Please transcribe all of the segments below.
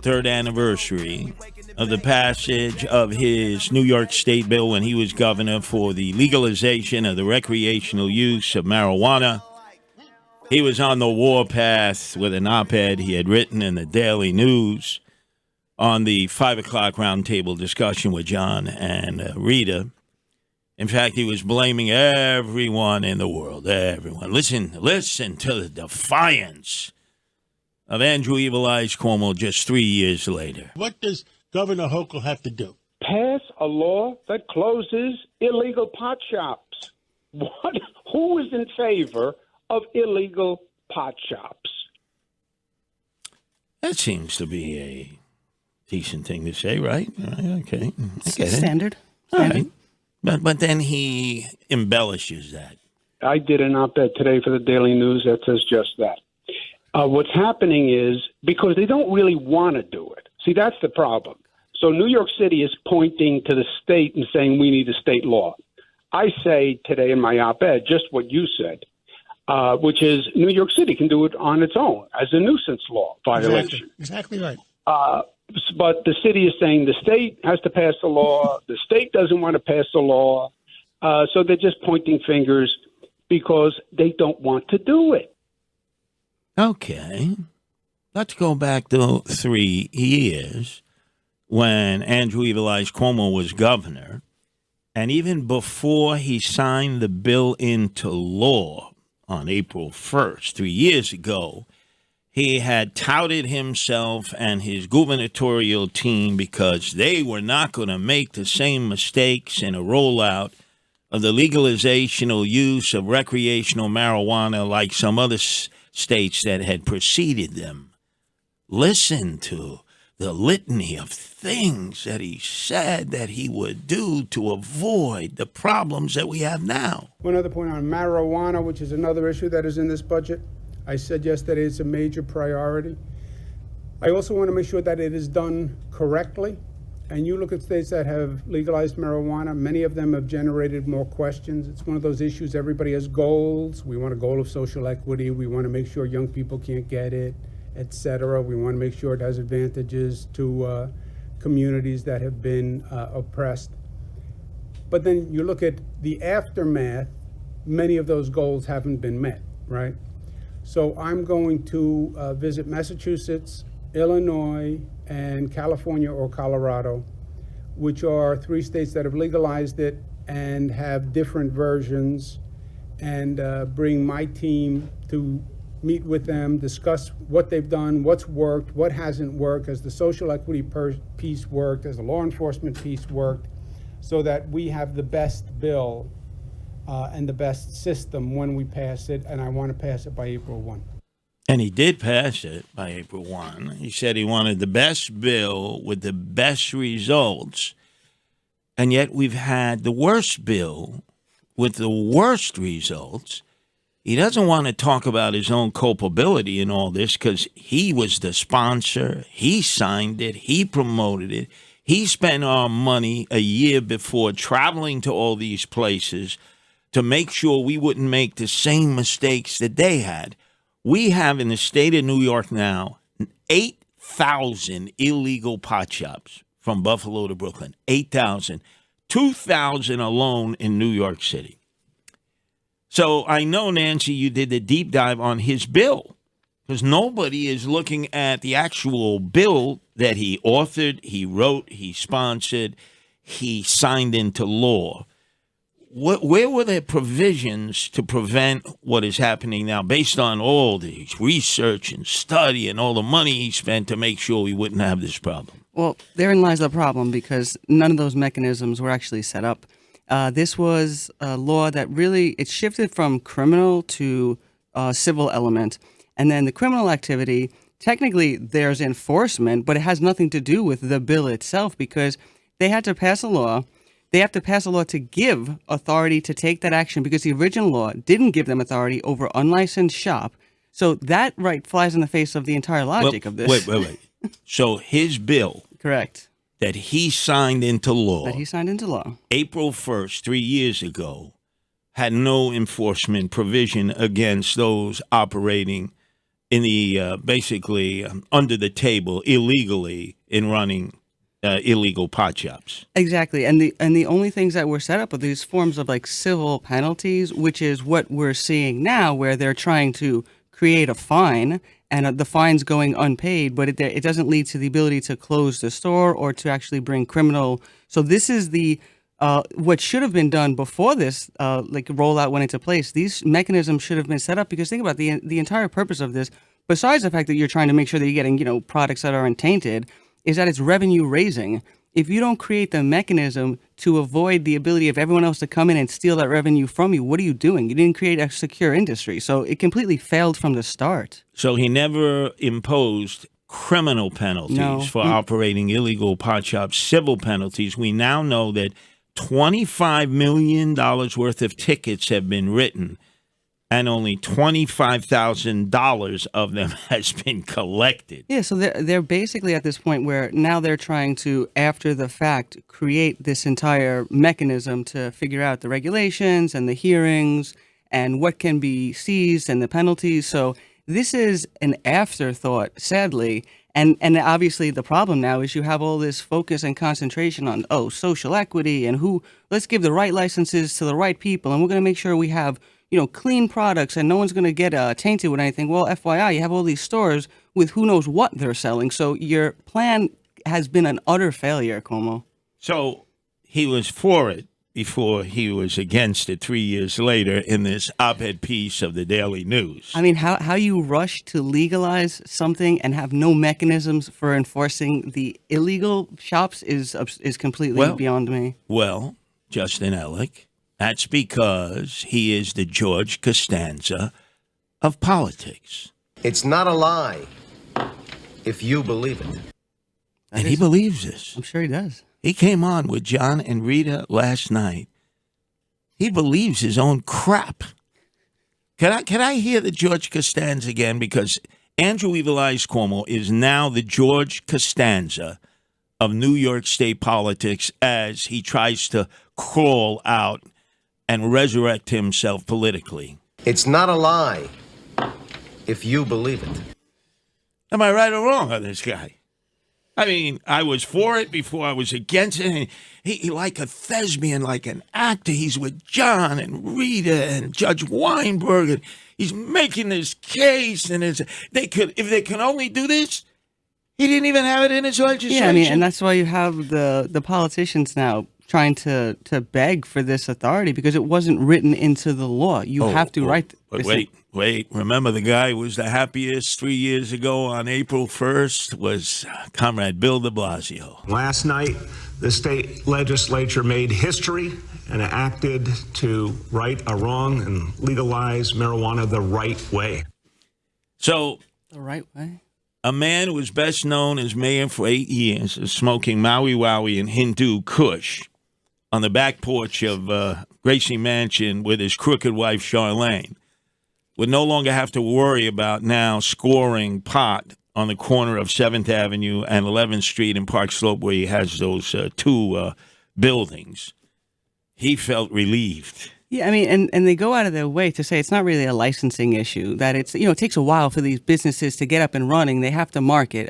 third anniversary of the passage of his New York State bill when he was governor for the legalization of the recreational use of marijuana. He was on the warpath with an op-ed he had written in the Daily News on the 5 o'clock roundtable discussion with John and Rita. In fact, he was blaming everyone in the world, everyone. Listen to the defiance of Andrew Evil Eyes Cuomo just 3 years later. What does Governor Hochul have to do? Pass a law that closes illegal pot shops. What? Who is in favor of illegal pot shops? That seems to be a decent thing to say, right? Okay. I get it. Standard. All right. But then he embellishes that. I did an op-ed today for the Daily News that says just that. What's happening is because they don't really want to do it. See, that's the problem. So New York City is pointing to the state and saying we need a state law. I say today in my op-ed just what you said, which is New York City can do it on its own as a nuisance law violation. Exactly right. But the city is saying the state has to pass a law. The state doesn't want to pass a law. So they're just pointing fingers because they don't want to do it. Okay. Let's go back to 3 years when Andrew Evil Eyes Cuomo was governor. And even before he signed the bill into law on April 1st, 3 years ago, he had touted himself and his gubernatorial team because they were not going to make the same mistakes in a rollout of the legalizational use of recreational marijuana like some other states that had preceded them. Listen to the litany of things that he said that he would do to avoid the problems that we have now. One other point on marijuana, which is another issue that is in this budget. I said yesterday it's a major priority. I also want to make sure that it is done correctly. And you look at states that have legalized marijuana, many of them have generated more questions. It's one of those issues, everybody has goals. We want a goal of social equity. We want to make sure young people can't get it, et cetera. We want to make sure it has advantages to communities that have been oppressed. But then you look at the aftermath, many of those goals haven't been met, right? So I'm going to visit Massachusetts, Illinois, and California or Colorado, which are 3 states that have legalized it and have different versions, and bring my team to meet with them, discuss what they've done, what's worked, what hasn't worked, as the social equity piece worked, as the law enforcement piece worked, so that we have the best bill and the best system when we pass it, and I want to pass it by April 1. And he did pass it by April 1. He said he wanted the best bill with the best results, and yet we've had the worst bill with the worst results. He doesn't want to talk about his own culpability in all this because he was the sponsor. He signed it. He promoted it. He spent our money a year before traveling to all these places to make sure we wouldn't make the same mistakes that they had. We have in the state of New York now 8,000 illegal pot shops from Buffalo to Brooklyn. 8,000. 2,000 alone in New York City. So I know, Nancy, you did the deep dive on his bill because nobody is looking at the actual bill that he authored, he wrote, he sponsored, he signed into law. Where were there provisions to prevent what is happening now based on all the research and study and all the money he spent to make sure we wouldn't have this problem? Well, therein lies the problem because none of those mechanisms were actually set up. This was a law that really, it shifted from criminal to civil element. And then the criminal activity, technically there's enforcement, but it has nothing to do with the bill itself because they had to pass a law. They have to pass a law to give authority to take that action because the original law didn't give them authority over unlicensed shop. So that right flies in the face of the entire logic of this. Wait. So his bill. Correct. That he signed into law. April 1st, 3 years ago, had no enforcement provision against those operating basically under the table illegally in running illegal pot shops. Exactly, and the only things that were set up are these forms of like civil penalties, which is what we're seeing now, where they're trying to create a fine, and the fine's going unpaid, but it doesn't lead to the ability to close the store or to actually bring criminal. So this is the what should have been done before this like rollout went into place. These mechanisms should have been set up because think about the entire purpose of this, besides the fact that you're trying to make sure that you're getting products that aren't tainted, is that it's revenue raising. If you don't create the mechanism to avoid the ability of everyone else to come in and steal that revenue from you, what are you doing? You didn't create a secure industry. So it completely failed from the start. So he never imposed criminal penalties for operating illegal pot shops, civil penalties. We now know that $25 million worth of tickets have been written, and only $25,000 of them has been collected. Yeah, so they're basically at this point where now they're trying to, after the fact, create this entire mechanism to figure out the regulations and the hearings and what can be seized and the penalties. So this is an afterthought, sadly. And obviously the problem now is you have all this focus and concentration on, social equity and let's give the right licenses to the right people. And we're going to make sure we have clean products and no one's going to get tainted with anything. Well, FYI, you have all these stores with who knows what they're selling. So your plan has been an utter failure, Cuomo. So he was for it before he was against it 3 years later in this op-ed piece of the Daily News. I mean, how you rush to legalize something and have no mechanisms for enforcing the illegal shops is completely beyond me. Well, Justin Ellick, that's because he is the George Costanza of politics. It's not a lie if you believe it. And he believes this. I'm sure he does. He came on with John and Rita last night. He believes his own crap. Can I hear the George Costanza again? Because Andrew Evil Eyes Cuomo is now the George Costanza of New York State politics as he tries to crawl out and resurrect himself politically. It's not a lie if you believe it. Am I right or wrong on this guy? I mean, I was for it before I was against it. And he like a thespian, like an actor. He's with John and Rita and Judge Weinberg, and he's making this case. And if they can only do this, he didn't even have it in his legislation. Yeah, I mean, and that's why you have the politicians now trying to beg for this authority because it wasn't written into the law. You have to write. But wait. Remember the guy who was the happiest 3 years ago on April 1st was Comrade Bill de Blasio. Last night, the state legislature made history and acted to right a wrong and legalize marijuana the right way. So, The right way? a man who was best known as mayor for 8 years of smoking Maui Wowie and Hindu Kush on the back porch of Gracie Mansion with his crooked wife, Charlene, would no longer have to worry about now scoring pot on the corner of 7th Avenue and 11th Street in Park Slope where he has those two buildings. He felt relieved. Yeah, I mean, and they go out of their way to say it's not really a licensing issue, that it's, it takes a while for these businesses to get up and running. They have to market.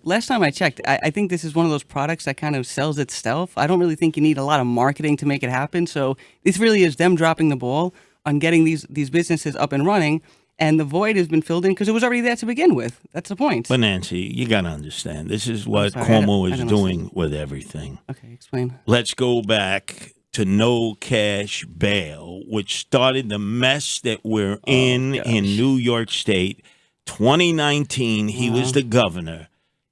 Last time I checked, I think this is one of those products that kind of sells itself. I don't really think you need a lot of marketing to make it happen. So this really is them dropping the ball on getting these businesses up and running. And the void has been filled in because it was already there to begin with. That's the point. But Nancy, you got to understand, this is what Cuomo is doing with everything. Okay, explain. Let's go back to no cash bail, which started the mess that we're in New York State. 2019, he was the governor.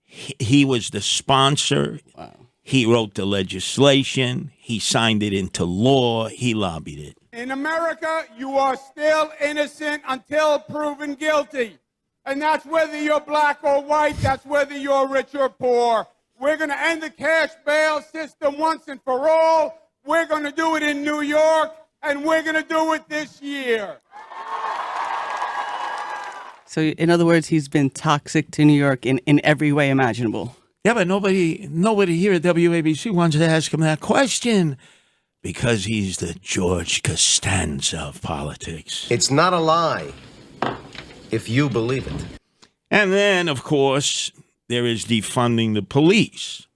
He was the sponsor. Wow. He wrote the legislation. He signed it into law. He lobbied it. In America, you are still innocent until proven guilty. And that's whether you're black or white, that's whether you're rich or poor. We're going to end the cash bail system once and for all. We're going to do it in New York, and we're going to do it this year. So, in other words, he's been toxic to New York in every way imaginable. Yeah, but nobody here at WABC wants to ask him that question. Because he's the George Costanza of politics. It's not a lie if you believe it. And then, of course, there is defunding the police.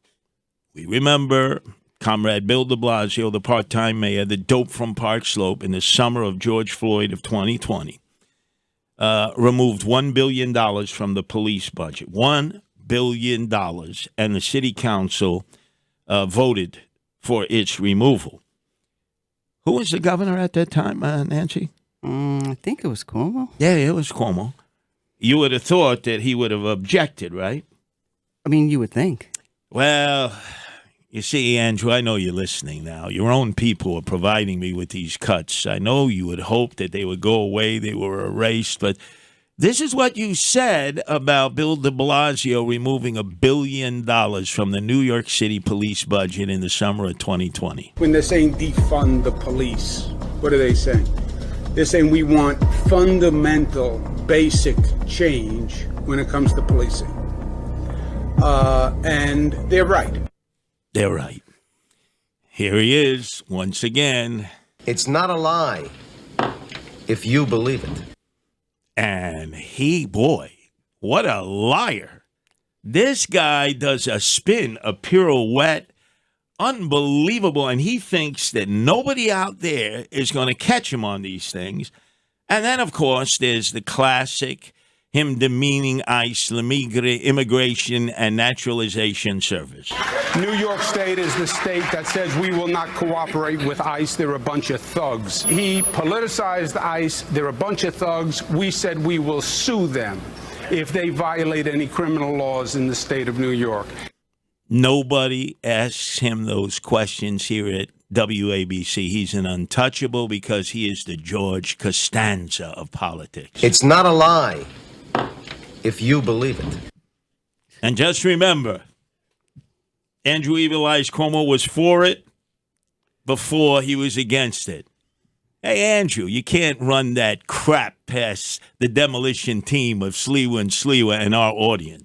We remember Comrade Bill de Blasio, the part-time mayor, the dope from Park Slope in the summer of George Floyd of 2020, removed $1 billion from the police budget. $1 billion. And the city council voted for its removal. Who was the governor at that time, Nancy? I think it was Cuomo. Yeah, it was Cuomo. You would have thought that he would have objected, right? I mean, you would think. Well, you see, Andrew, I know you're listening now. Your own people are providing me with these cuts. I know you would hope that they would go away, they were erased, but this is what you said about Bill de Blasio removing $1 billion from the New York City police budget in the summer of 2020. When they're saying defund the police, what are they saying? They're saying we want fundamental, basic change when it comes to policing. And they're right. They're right. Here he is, once again. It's not a lie, if you believe it. And boy, what a liar. This guy does a spin, a pirouette, unbelievable, and he thinks that nobody out there is going to catch him on these things. And then, of course, there's the classic, him demeaning ICE, Immigration and Naturalization Service. New York State is the state that says we will not cooperate with ICE. They're a bunch of thugs. He politicized ICE. They're a bunch of thugs. We said we will sue them if they violate any criminal laws in the state of New York. Nobody asks him those questions here at WABC. He's an untouchable because he is the George Costanza of politics. It's not a lie, if you believe it. And just remember, Andrew Evil Eyes Cuomo was for it before he was against it. Hey, Andrew, you can't run that crap past the demolition team of Sliwa and our audience.